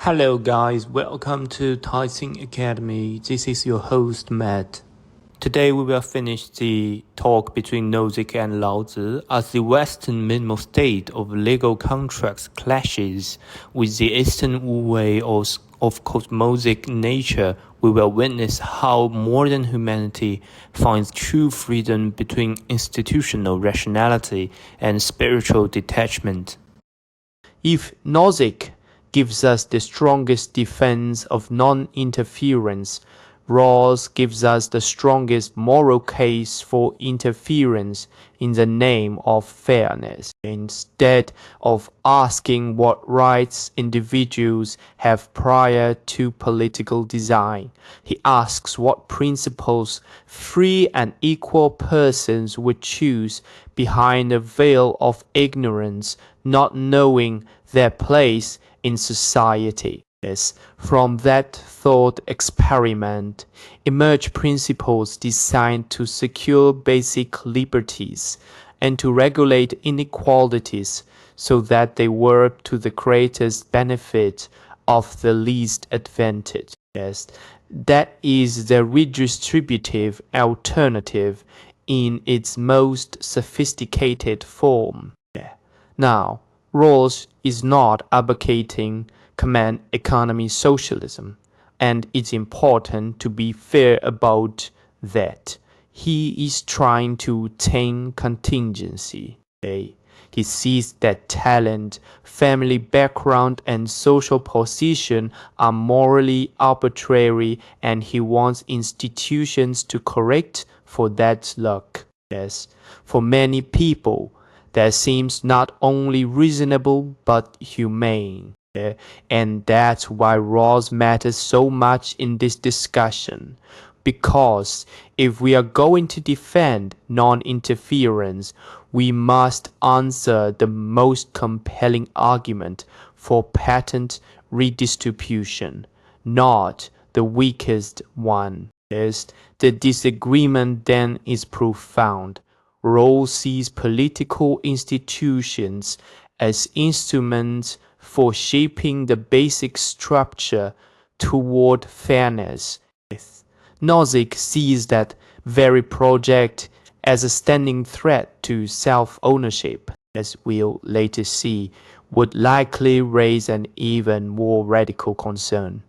Hello guys, welcome to Taitsing Academy. This is your host Matt. Today we will finish the talk between Nozick and Laozi as the Western minimal state of legal contracts clashes with the Eastern way of cosmological nature. We will witness how modern humanity finds true freedom between institutional rationality and spiritual detachment. If Nozick gives us the strongest defense of non-interference, Rawls gives us the strongest moral case for interference in the name of fairness. Instead of asking what rights individuals have prior to political design, he asks what principles free and equal persons would choose behind a veil of ignorance, not knowing their place in society. From that thought experiment emerge principles designed to secure basic liberties and to regulate inequalities so that they work to the greatest benefit of the least advantaged. That is the redistributive alternative in its most sophisticated form. Now, Rawls is not advocating command economy socialism, and it's important to be fair about that. He is trying to tame contingency. He sees that talent, family background, and social position are morally arbitrary, and he wants institutions to correct for that luck. For many people, that seems not only reasonable but humane. And that's why Rawls matters so much in this discussion. Because if we are going to defend non-interference, we must answer the most compelling argument for patent redistribution, not the weakest one. The disagreement then is profound. Rawls sees political institutions as instruments for shaping the basic structure toward fairness. Nozick sees that very project as a standing threat to self-ownership, as we'll later see, would likely raise an even more radical concern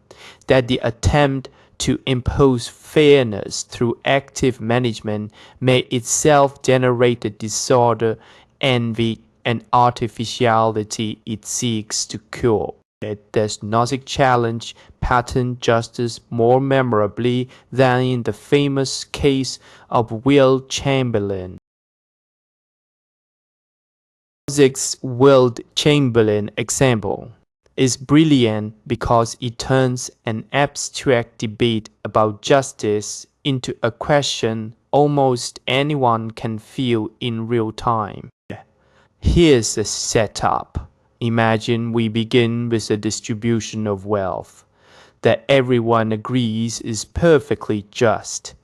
that the attempt to impose fairness through active management may itself generate the disorder, envy, and artificiality it seeks to cure. Does Nozick challenge patent justice more memorably than in the famous case of Will Chamberlain? Nozick's Will Chamberlain example is brilliant because it turns an abstract debate about justice into a question almost anyone can feel in real time. Here's a setup. Imagine we begin with a distribution of wealth that everyone agrees is perfectly just.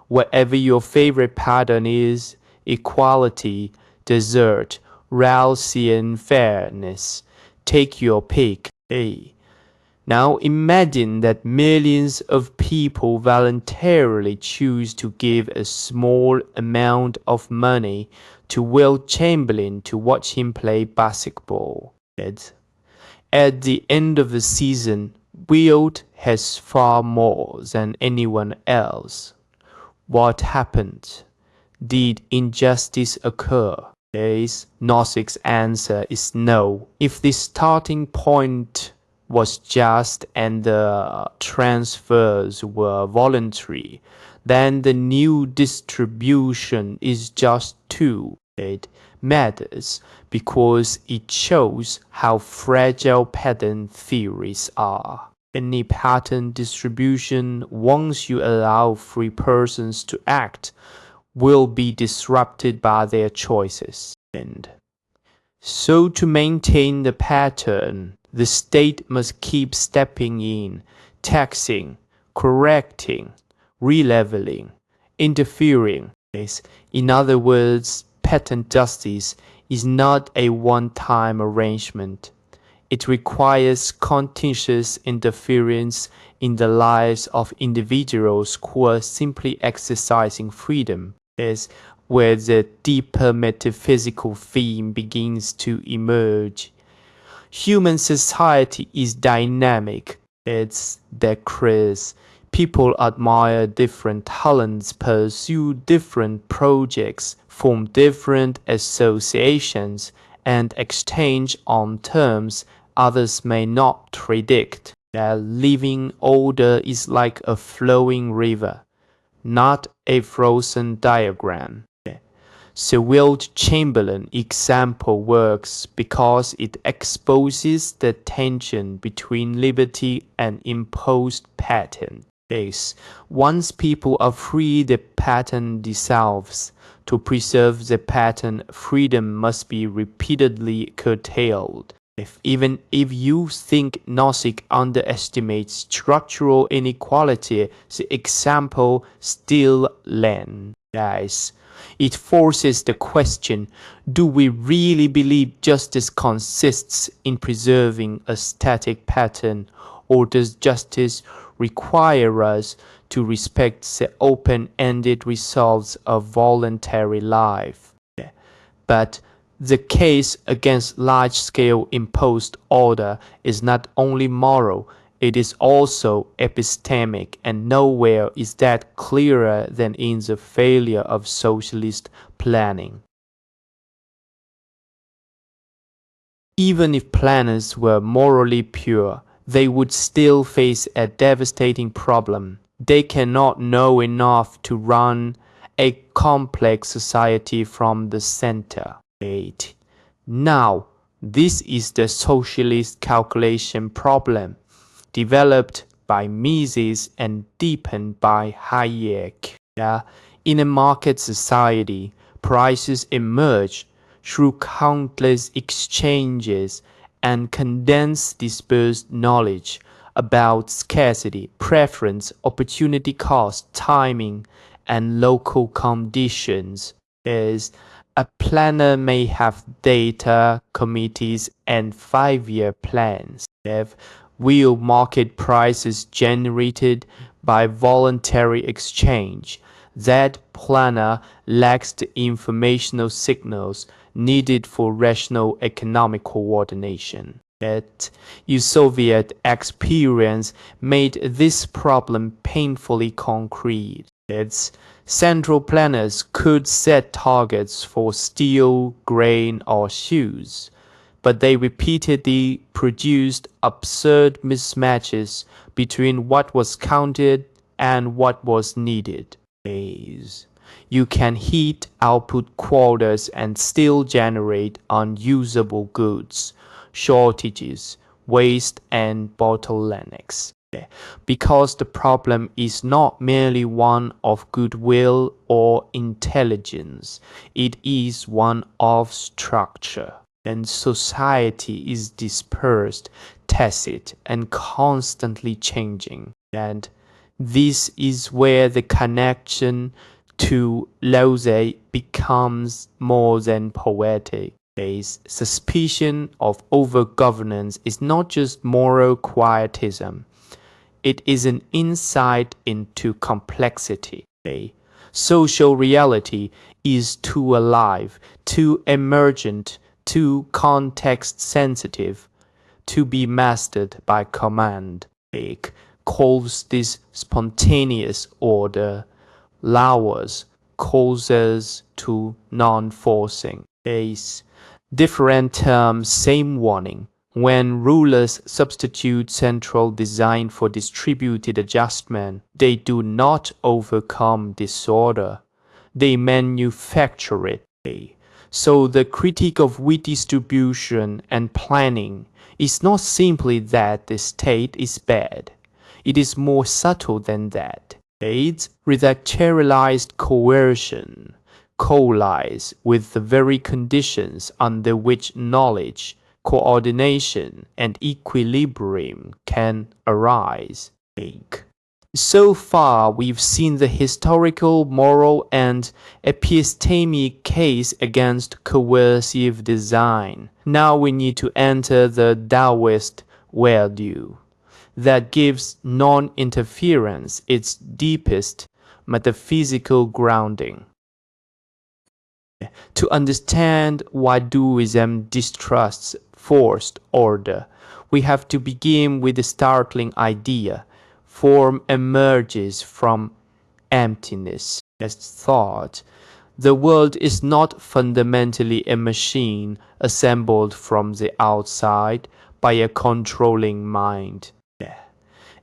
Whatever your favorite pattern is, equality, desert, Rawlsian fairness, take your pick. Now imagine that millions of people voluntarily choose to give a small amount of money to Will Chamberlain to watch him play basketball. At the end of the season, Will has far more than anyone else. What happened? Did injustice occur? Nozick's answer is no. If the starting point was just and the transfers were voluntary, then the new distribution is just too. It matters because it shows how fragile pattern theories are. Any pattern distribution, once you allow free persons to act, will be disrupted by their choices. So to maintain the pattern, the state must keep stepping in, taxing, correcting, releveling, interfering. In other words, patent justice is not a one-time arrangement. It requires conscientious interference in the lives of individuals who are simply exercising freedom. Is where the deeper metaphysical theme begins to emerge. Human society is dynamic. It's diverse. People admire different talents, pursue different projects, form different associations, and exchange on terms others may not predict. Their living order is like a flowing river, not a frozen diagram. Sir Wilt Chamberlain's example works because it exposes the tension between liberty and imposed pattern. Once people are free, the pattern dissolves. To preserve the pattern, freedom must be repeatedly curtailed. Even if you think Nozick underestimates structural inequality, the example still lands. It forces the question, do we really believe justice consists in preserving a static pattern, or does justice require us to respect the open-ended results of voluntary life? But the case against large-scale imposed order is not only moral, it is also epistemic, and nowhere is that clearer than in the failure of socialist planning. Even if planners were morally pure, they would still face a devastating problem. They cannot know enough to run a complex society from the center. Now, this is the socialist calculation problem, developed by Mises and deepened by Hayek. In a market society, prices emerge through countless exchanges and condensed dispersed knowledge about scarcity, preference, opportunity cost, timing, and local conditions. A planner may have data, committees, and 5-year plans. Real market prices generated by voluntary exchange. That planner lacks the informational signals needed for rational economic coordination. That Soviet experience made this problem painfully concrete. Its central planners could set targets for steel, grain, or shoes, but they repeatedly produced absurd mismatches between what was counted and what was needed. You can hit output quotas and still generate unusable goods, shortages, waste, and bottlenecks. Because the problem is not merely one of goodwill or intelligence, it is one of structure. And society is dispersed, tacit, and constantly changing. And this is where the connection to Laozi becomes more than poetic. Suspicion of overgovernance is not just moral quietism. It is an insight into complexity. Social reality is too alive, too emergent, too context-sensitive to be mastered by command. Hayek calls this spontaneous order. Laozi calls us to non-forcing. Different terms, same warning. When rulers substitute central design for distributed adjustment, they do not overcome disorder. They manufacture it. So the critique of redistribution and planning is not simply that the state is bad. It is more subtle than that. It's redactorialized coercion collides with the very conditions under which knowledge, coordination, and equilibrium can arise. So far, we've seen the historical, moral, and epistemic case against coercive design. Now we need to enter the Daoist worldview that gives non-interference its deepest metaphysical grounding. To understand why Daoism distrusts forced order, we have to begin with the startling idea: form emerges from emptiness. As thought, the world is not fundamentally a machine assembled from the outside by a controlling mind.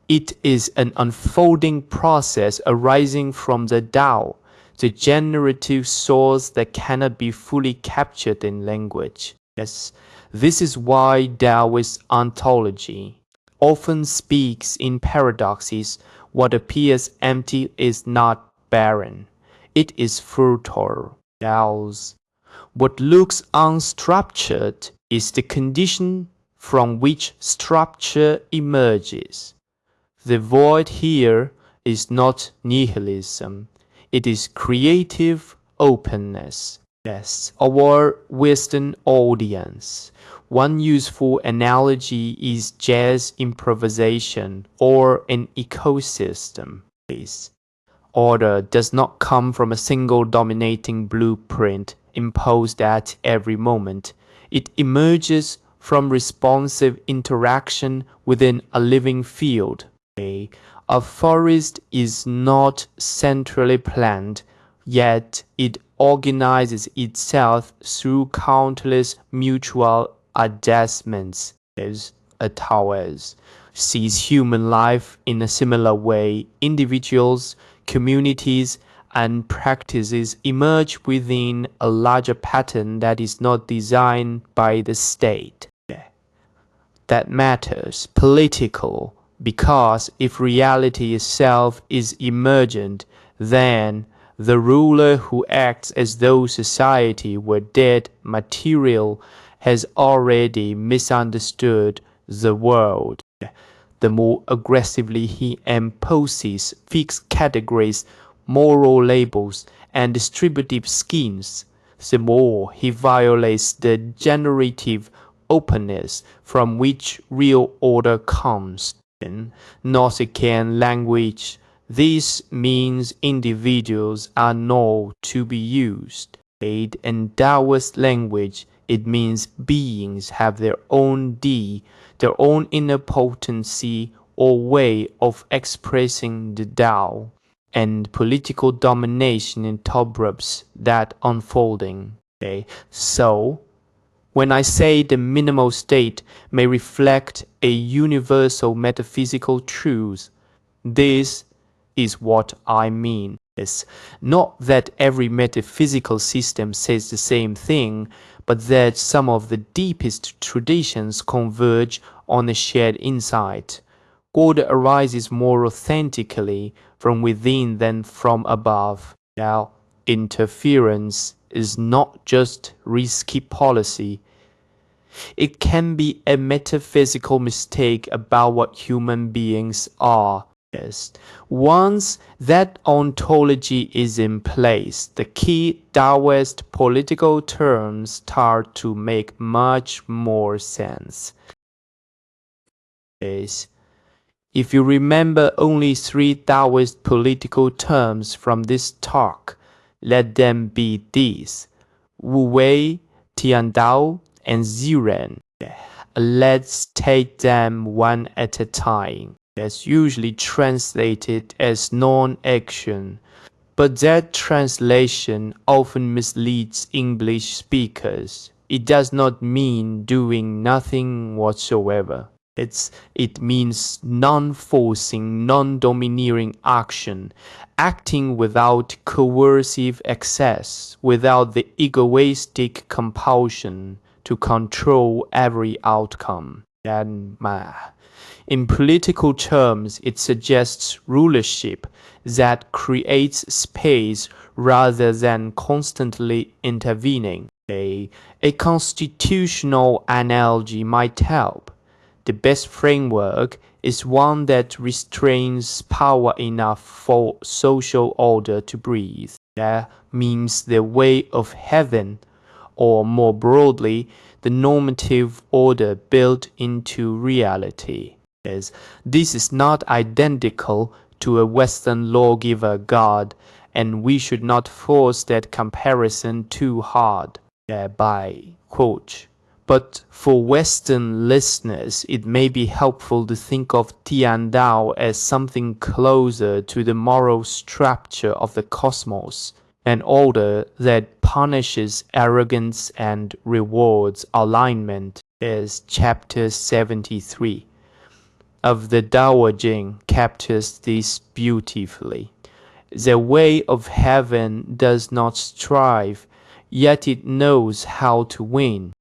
It is an unfolding process arising from the Tao, the generative source that cannot be fully captured in language. Yes, this is why Daoist ontology often speaks in paradoxes. What appears empty is not barren. It is fertile. Daos. What looks unstructured is the condition from which structure emerges. The void here is not nihilism, it is creative openness. Yes, our Western audience. One useful analogy is jazz improvisation or an ecosystem. Order does not come from a single dominating blueprint imposed at every moment. It emerges from responsive interaction within a living field. A forest is not centrally planned, yet it organizes itself through countless mutual adjustments. As a Taoist sees human life in a similar way, individuals, communities, and practices emerge within a larger pattern that is not designed by the state. That matters, political, because if reality itself is emergent, then the ruler who acts as though society were dead material has already misunderstood the world. The more aggressively he imposes fixed categories, moral labels, and distributive schemes, the more he violates the generative openness from which real order comes. In Nozickian language, this means individuals are not to be used. In Daoist language, it means beings have their own D, their own inner potency or way of expressing the Tao, and political domination interrupts that unfolding. So, when I say the minimal state may reflect a universal metaphysical truth, this is what I mean. It's not that every metaphysical system says the same thing, but that some of the deepest traditions converge on a shared insight. God arises more authentically from within than from above. Now, interference is not just risky policy. It can be a metaphysical mistake about what human beings are. Yes. Once that ontology is in place, the key Taoist political terms start to make much more sense. Yes. If you remember only 3 Taoist political terms from this talk, let them be these: Wu Wei, Tiandao, and Ziren. Let's take them one at a time. That's usually translated as non-action, but that translation often misleads English speakers. It does not mean doing nothing whatsoever. It means non-forcing, non-domineering action, acting without coercive excess, without the egoistic compulsion to control every outcome. In political terms, it suggests rulership that creates space rather than constantly intervening. A constitutional analogy might help. The best framework is one that restrains power enough for social order to breathe. That means the way of heaven, or more broadly, the normative order built into reality. This is not identical to a Western lawgiver God, and we should not force that comparison too hard by quote. But for Western listeners, it may be helpful to think of Tian Dao as something closer to the moral structure of the cosmos, an order that punishes arrogance and rewards alignment, as chapter 73 of the Daoist captures this beautifully. The way of heaven does not strive, yet it knows how to win.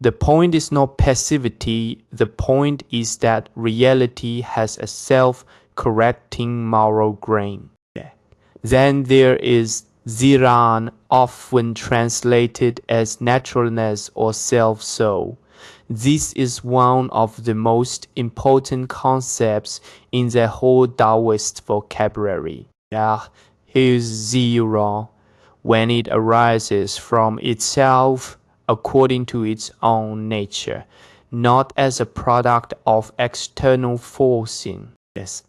The point is not passivity, the point is that reality has a self-correcting moral grain. Then there is Ziran, often translated as naturalness or self-soul. This is one of the most important concepts in the whole Daoist vocabulary. Here's zero, when it arises from itself according to its own nature, not as a product of external forcing. Yes.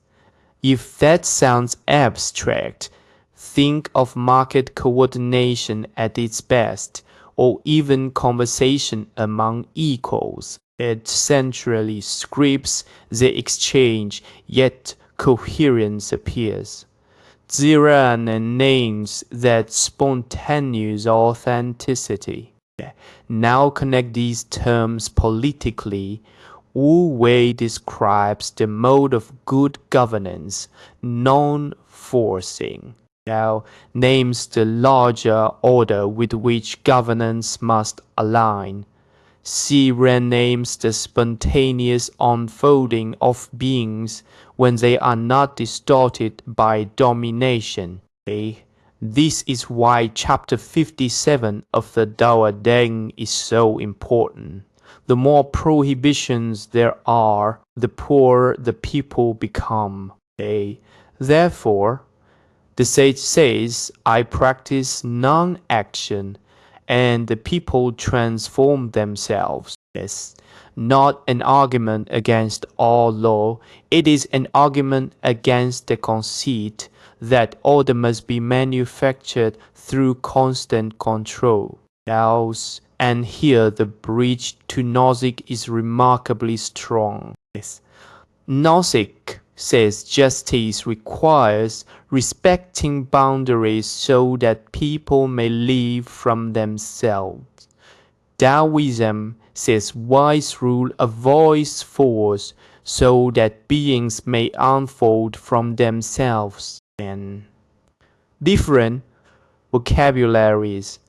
If that sounds abstract, think of market coordination at its best, or even conversation among equals. It centrally scripts the exchange, yet coherence appears. Ziran names that spontaneous authenticity. Now connect these terms politically. Wu Wei describes the mode of good governance, non-forcing. Now names the larger order with which governance must align. Ziran names the spontaneous unfolding of beings when they are not distorted by domination. This is why chapter 57 of the Dao Deng is so important. The more prohibitions there are, the poorer the people become. Therefore, the sage says, I practice non-action, and the people transform themselves. Yes. Not an argument against all law, it is an argument against the conceit that order must be manufactured through constant control. And here the bridge to Nozick is remarkably strong. Yes. Nozick says justice requires respecting boundaries so that people may live from themselves. Daoism says wise rule avoids force so that beings may unfold from themselves. And different vocabularies,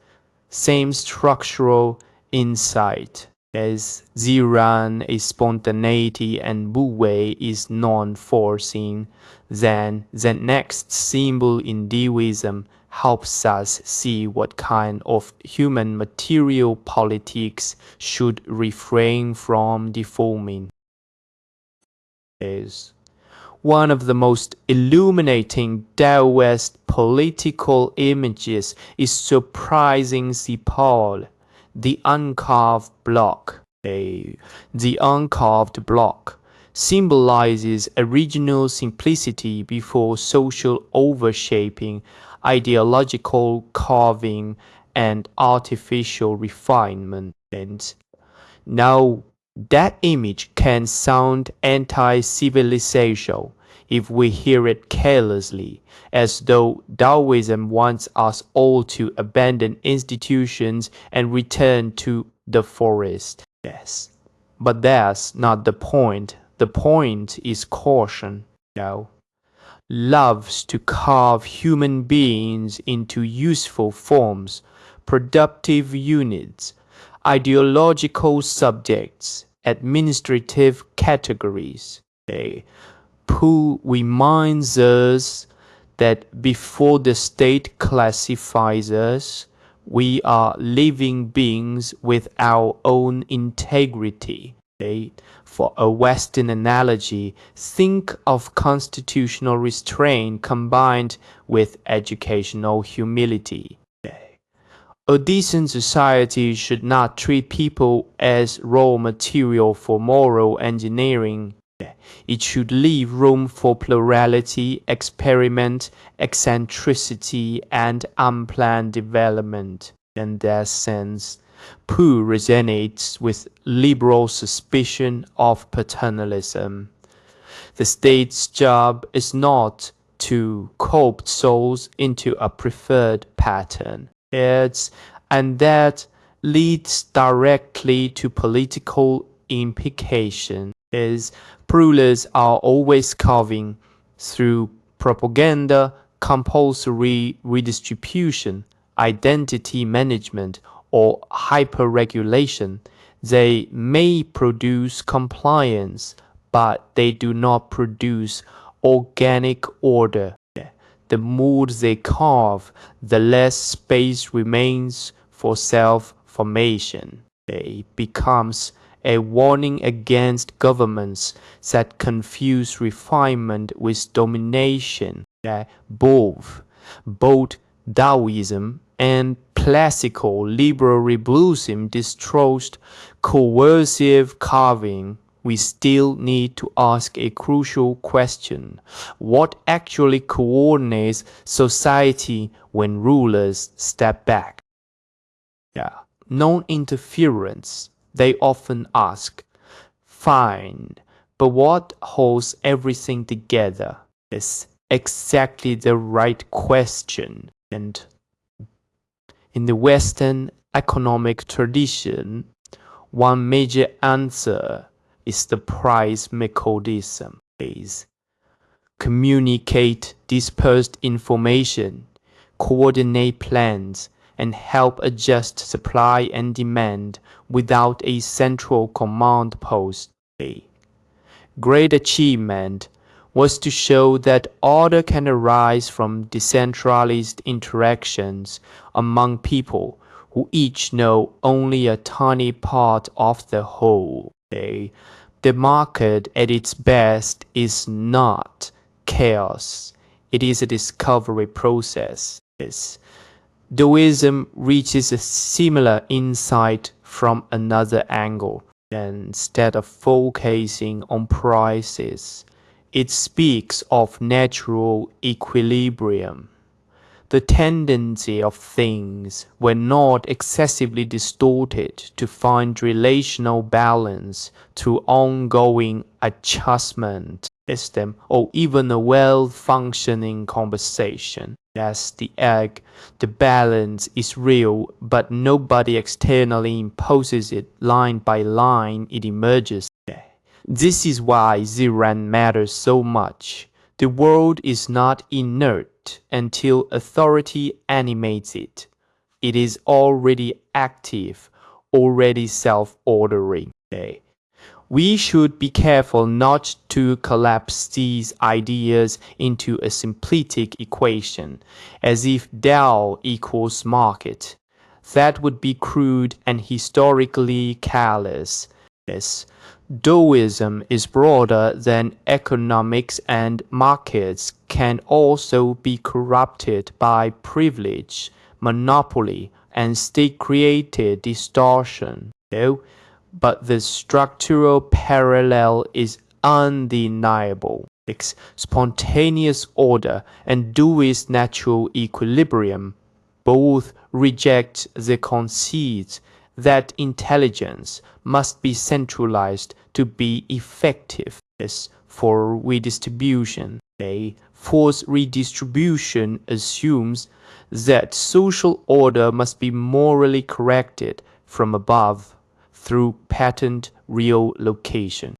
same structural insight. As Ziran is spontaneity and Wu Wei is non-forcing, then the next symbol in Daoism helps us see what kind of human material politics should refrain from deforming. Is one of the most illuminating Daoist political images is surprising Paul. The uncarved block. The uncarved block symbolizes original simplicity before social overshaping, ideological carving, and artificial refinement. And now, that image can sound anti-civilization if we hear it carelessly, as though Daoism wants us all to abandon institutions and return to the forest. Yes. But that's not the point. The point is caution. Dao loves to carve human beings into useful forms, productive units, ideological subjects, administrative categories. Who reminds us that before the state classifies us, we are living beings with our own integrity. For a Western analogy, think of constitutional restraint combined with educational humility. A decent society should not treat people as raw material for moral engineering. It should leave room for plurality, experiment, eccentricity, and unplanned development. In that sense, Pooh resonates with liberal suspicion of paternalism. The state's job is not to co-opt souls into a preferred pattern. And that leads directly to political implication. Rulers are always carving through propaganda, compulsory redistribution, identity management, or hyper-regulation. They may produce compliance, but they do not produce organic order. The more they carve, the less space remains for self-formation. It becomes a warning against governments that confuse refinement with domination. Both Daoism and classical liberal liberalism distrust coercive carving. We still need to ask a crucial question. What actually coordinates society when rulers step back? Non-interference, they often ask. Fine, but what holds everything together? Is exactly the right question. And in the Western economic tradition, one major answer is the price mechanism. Communicate dispersed information, coordinate plans, and help adjust supply and demand without a central command post. Great achievement was to show that order can arise from decentralized interactions among people who each know only a tiny part of the whole. The market at its best is not chaos. It is a discovery process. Daoism reaches a similar insight from another angle. Instead of focusing on prices, it speaks of natural equilibrium. The tendency of things, when not excessively distorted, to find relational balance through ongoing adjustment system or even a well-functioning conversation. As the egg, the balance is real, but nobody externally imposes it line by line. It emerges. This is why Ziran matters so much. The world is not inert until authority animates it. It is already active, already self-ordering. We should be careful not to collapse these ideas into a simplistic equation, as if Tao equals market. That would be crude and historically careless. Daoism is broader than economics, and markets can also be corrupted by privilege, monopoly, and state-created distortion. But the structural parallel is undeniable. Spontaneous order and Daoist natural equilibrium both reject the conceit that intelligence must be centralized to be effective. For redistribution, forced redistribution assumes that social order must be morally corrected from above through patent real location.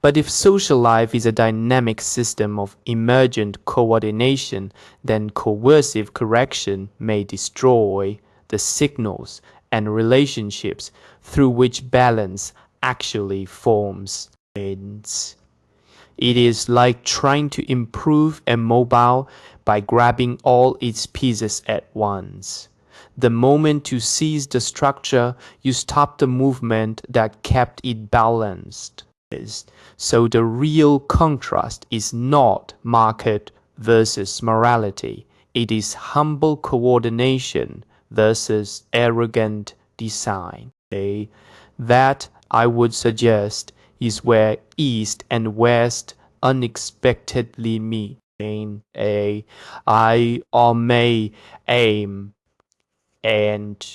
But if social life is a dynamic system of emergent coordination, then coercive correction may destroy the signals and relationships through which balance actually forms. It is like trying to improve a mobile by grabbing all its pieces at once. The moment you seize the structure, you stop the movement that kept it balanced. So the real contrast is not market versus morality. It is humble coordination versus arrogant design. That, I would suggest, is where East and West unexpectedly meet in a I or may aim, and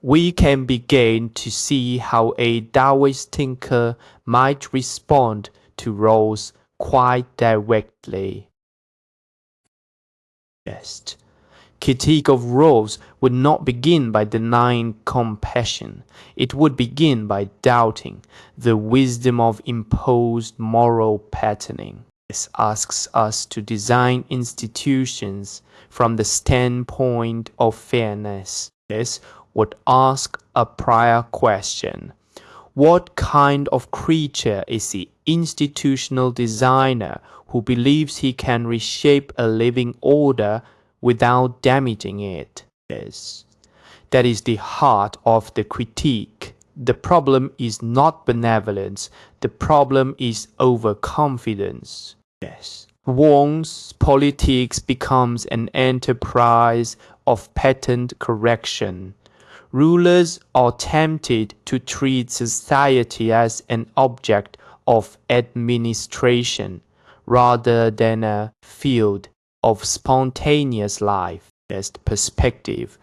we can begin to see how a Daoist thinker might respond to roles quite directly. Yes. Critique of roles would not begin by denying compassion. It would begin by doubting the wisdom of imposed moral patterning. This asks us to design institutions from the standpoint of fairness. This would ask a prior question. What kind of creature is the institutional designer who believes he can reshape a living order without damaging it? That is the heart of the critique. The problem is not benevolence. The problem is overconfidence. Once politics becomes an enterprise of patent correction, rulers are tempted to treat society as an object of administration rather than a field of spontaneous life. That's the perspective.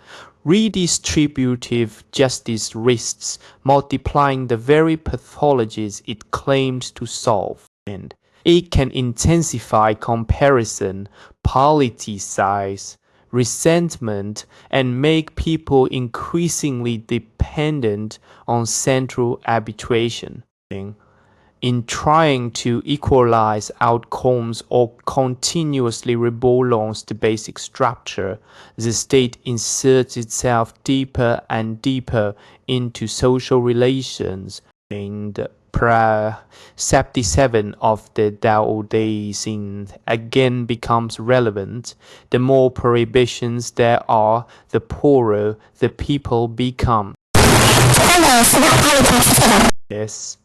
Redistributive justice risks multiplying the very pathologies it claims to solve, and it can intensify comparison, politicize resentment, and make people increasingly dependent on central arbitration. In trying to equalize outcomes or continuously rebalance the basic structure, the state inserts itself deeper and deeper into social relations. The Precept 7 of the Daoism again becomes relevant. The more prohibitions there are, the poorer the people become. Yes.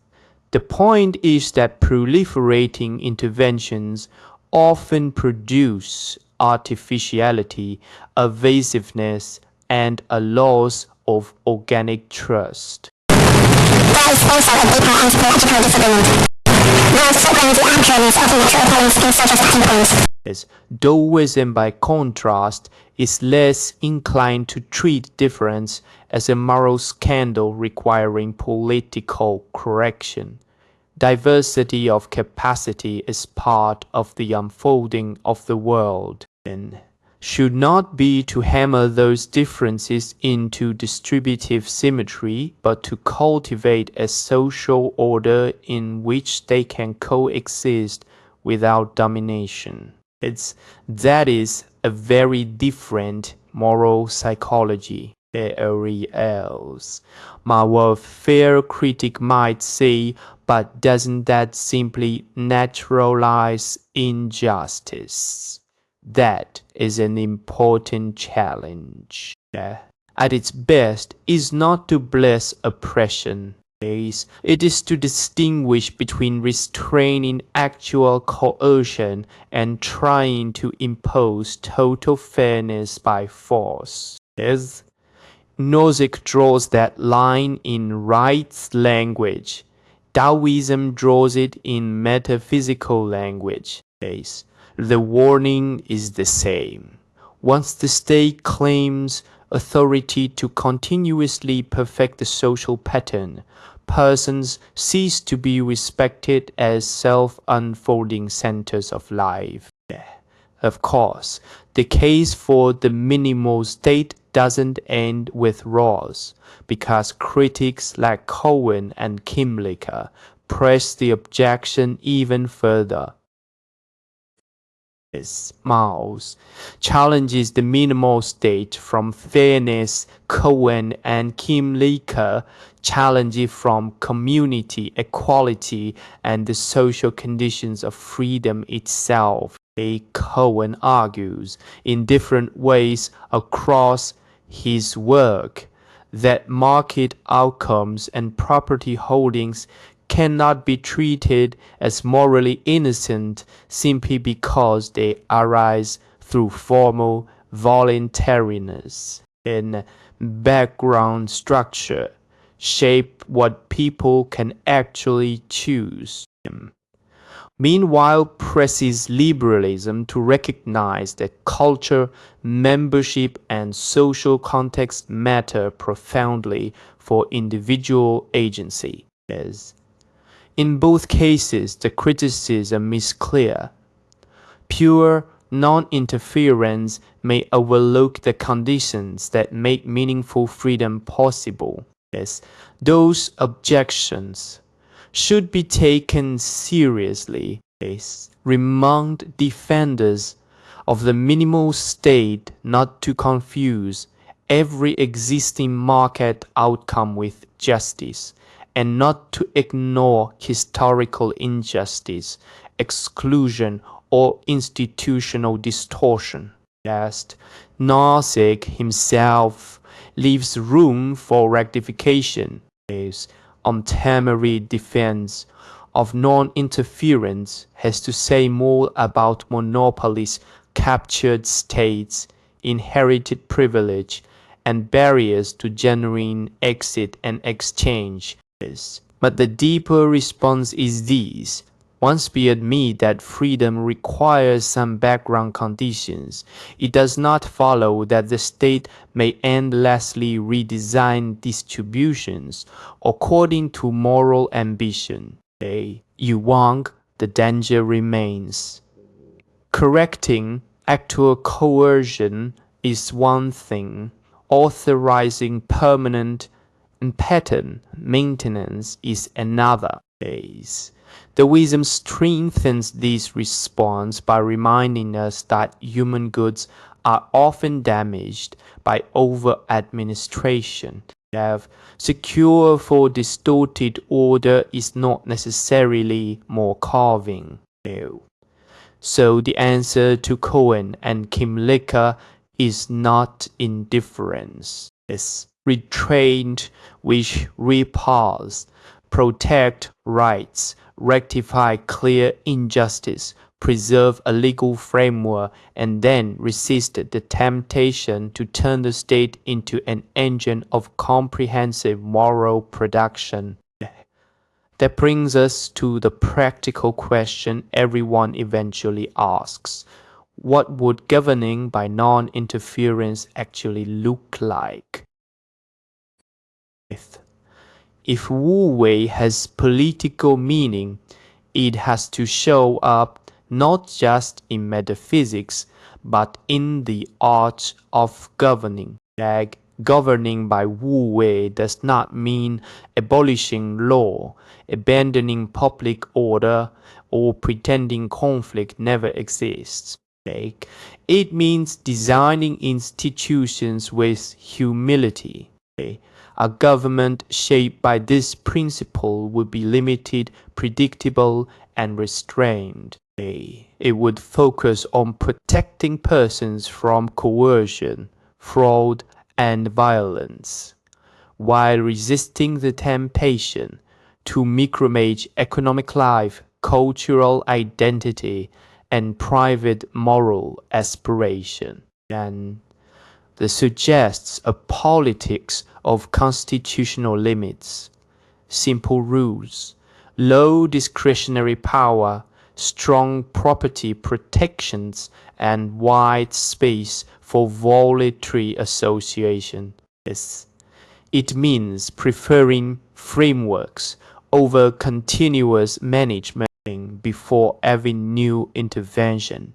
The point is that proliferating interventions often produce artificiality, evasiveness, and a loss of organic trust. There is also a deeper anthropological disagreement. More frequently the anchorages of natural police in such as endpoints. Daoism, by contrast, is less inclined to treat difference as a moral scandal requiring political correction. Diversity of capacity is part of the unfolding of the world, and should not be to hammer those differences into distributive symmetry, but to cultivate a social order in which they can coexist without domination. That is a very different moral psychology. Else. My welfare critic might say, but doesn't that simply naturalize injustice? That is an important challenge. At its best, is not to bless oppression. It is to distinguish between restraining actual coercion and trying to impose total fairness by force. Nozick draws that line in rights language. Daoism draws it in metaphysical language. The warning is the same. Once the state claims authority to continuously perfect the social pattern, persons cease to be respected as self-unfolding centers of life. Of course, the case for the minimal state doesn't end with Rawls, because critics like Cohen and Kimlicka press the objection even further. Miles challenges the minimal state from fairness. Cohen and Kimlicka challenge it from community, equality, and the social conditions of freedom itself. Cohen argues in different ways across his work that market outcomes and property holdings cannot be treated as morally innocent simply because they arise through formal voluntariness and background structure, shape what people can actually choose. Meanwhile, presses liberalism to recognize that culture, membership, and social context matter profoundly for individual agency. In both cases, the criticism is clear. Pure non-interference may overlook the conditions that make meaningful freedom possible. Those objections should be taken seriously. Remind defenders of the minimal state not to confuse every existing market outcome with justice, and not to ignore historical injustice, exclusion, or institutional distortion. Nozick himself leaves room for rectification. On temporary defense of non-interference has to say more about monopolies, captured states, inherited privilege, and barriers to genuine exit and exchange. But the deeper response is this. Once we admit that freedom requires some background conditions, it does not follow that the state may endlessly redesign distributions according to moral ambition. You want, the danger remains. Correcting actual coercion is one thing. Authorizing permanent and pattern maintenance is another. Daoism strengthens this response by reminding us that human goods are often damaged by over-administration. Secure for distorted order is not necessarily more carving. So the answer to Cohen and Kim Licker is not indifference. It's restraint which repulse, protect rights, rectify clear injustice, preserve a legal framework, and then resist the temptation to turn the state into an engine of comprehensive moral production. That brings us to the practical question everyone eventually asks. What would governing by non-interference actually look like? If Wu Wei has political meaning, it has to show up not just in metaphysics, but in the art of governing. Governing by Wu Wei does not mean abolishing law, abandoning public order, or pretending conflict never exists. It means designing institutions with humility. A government shaped by this principle would be limited, predictable, and restrained. It would focus on protecting persons from coercion, fraud, and violence, while resisting the temptation to micromanage economic life, cultural identity, and private moral aspiration. And this suggests a politics of constitutional limits, simple rules, low discretionary power, strong property protections, and wide space for voluntary association. It means preferring frameworks over continuous management before every new intervention.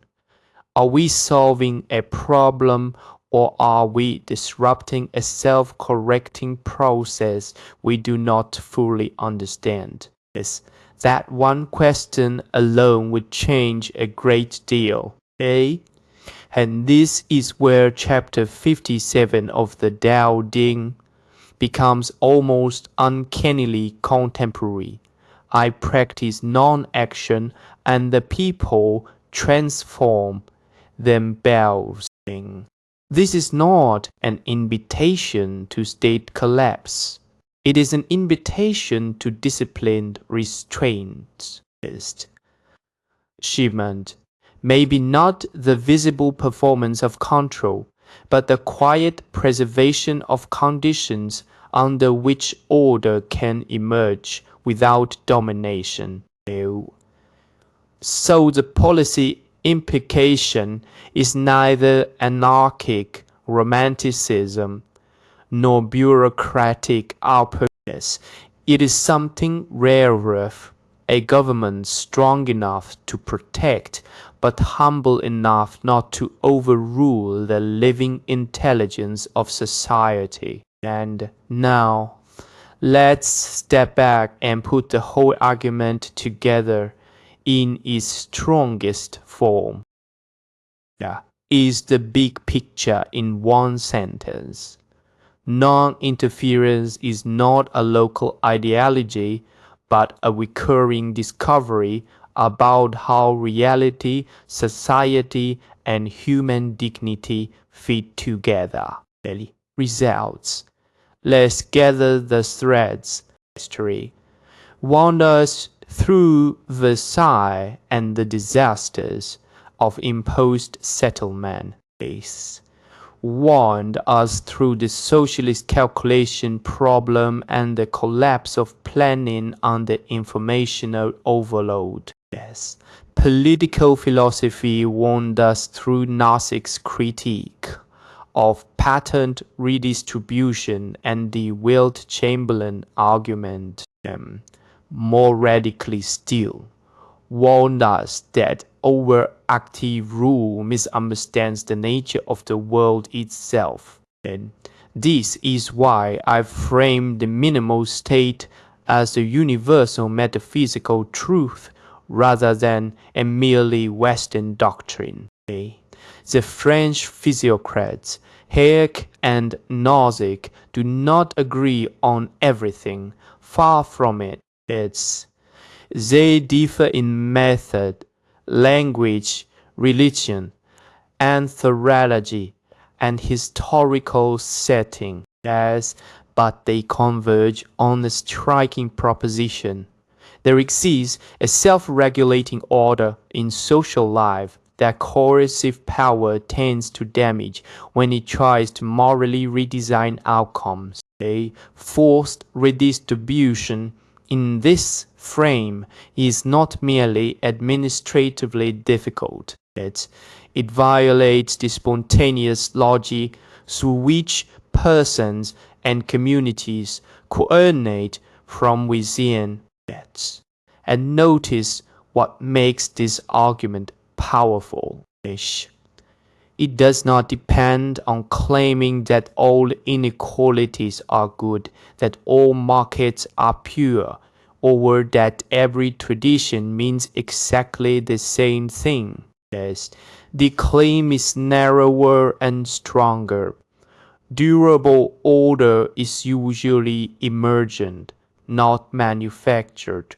Are we solving a problem, or are we disrupting a self-correcting process we do not fully understand? That one question alone would change a great deal. And this is where chapter 57 of the Tao Ding becomes almost uncannily contemporary. I practice non-action, and the people transform themselves. This is not an invitation to state collapse. It is an invitation to disciplined restraint. Achievement may be not the visible performance of control, but the quiet preservation of conditions under which order can emerge without domination. So the policy implication is neither anarchic romanticism nor bureaucratic outputness. It is something rarer, a government strong enough to protect, but humble enough not to overrule the living intelligence of society. And now, let's step back and put the whole argument together in its strongest form. Is the big picture in one sentence. Non-interference is not a local ideology, but a recurring discovery about how reality, society, and human dignity fit together. Results. Let's gather the threads. History wanders through Versailles and the disasters of imposed settlement. Warned us through the socialist calculation problem and the collapse of planning under informational overload. Political philosophy warned us through Nozick's critique of pattern redistribution and the Wilt Chamberlain argument. More radically still, warned us that overactive rule misunderstands the nature of the world itself. And this is why I frame the minimal state as a universal metaphysical truth rather than a merely Western doctrine. The French physiocrats, Hayek and Nozick, do not agree on everything. Far from it. They differ in method, language, religion, anthropology, and historical setting. But they converge on a striking proposition. There exists a self-regulating order in social life that coercive power tends to damage when it tries to morally redesign outcomes. A forced redistribution in this frame is not merely administratively difficult. It violates the spontaneous logic through which persons and communities coordinate from within. And notice what makes this argument powerful. It does not depend on claiming that all inequalities are good, that all markets are pure, or that every tradition means exactly the same thing. The claim is narrower and stronger. Durable order is usually emergent, not manufactured.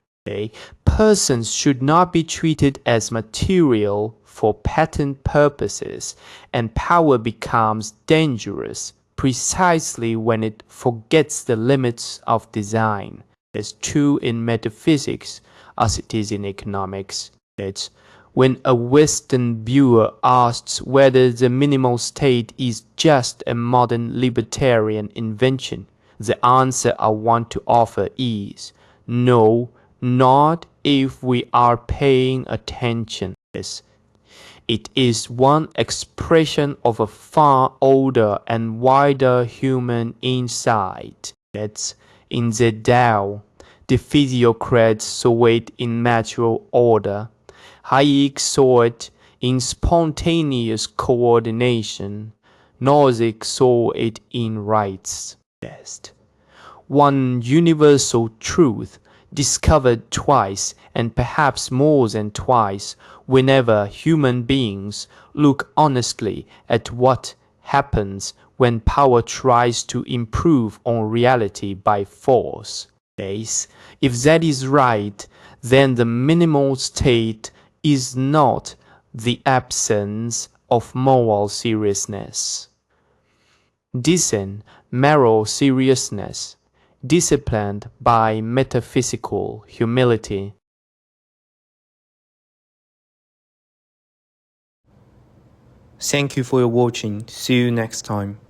Persons should not be treated as material for patent purposes, and power becomes dangerous precisely when it forgets the limits of design. It's true in metaphysics as it is in economics. When a Western viewer asks whether the minimal state is just a modern libertarian invention, the answer I want to offer is no, not if we are paying attention. It is one expression of a far older and wider human insight. In the Tao, the physiocrats saw it in natural order. Hayek saw it in spontaneous coordination. Nozick saw it in rights. One universal truth discovered twice and perhaps more than twice whenever human beings look honestly at what happens when power tries to improve on reality by force. If that is right, then the minimal state is not the absence of moral seriousness. Decent moral seriousness, disciplined by metaphysical humility. Thank you for your watching. See you next time.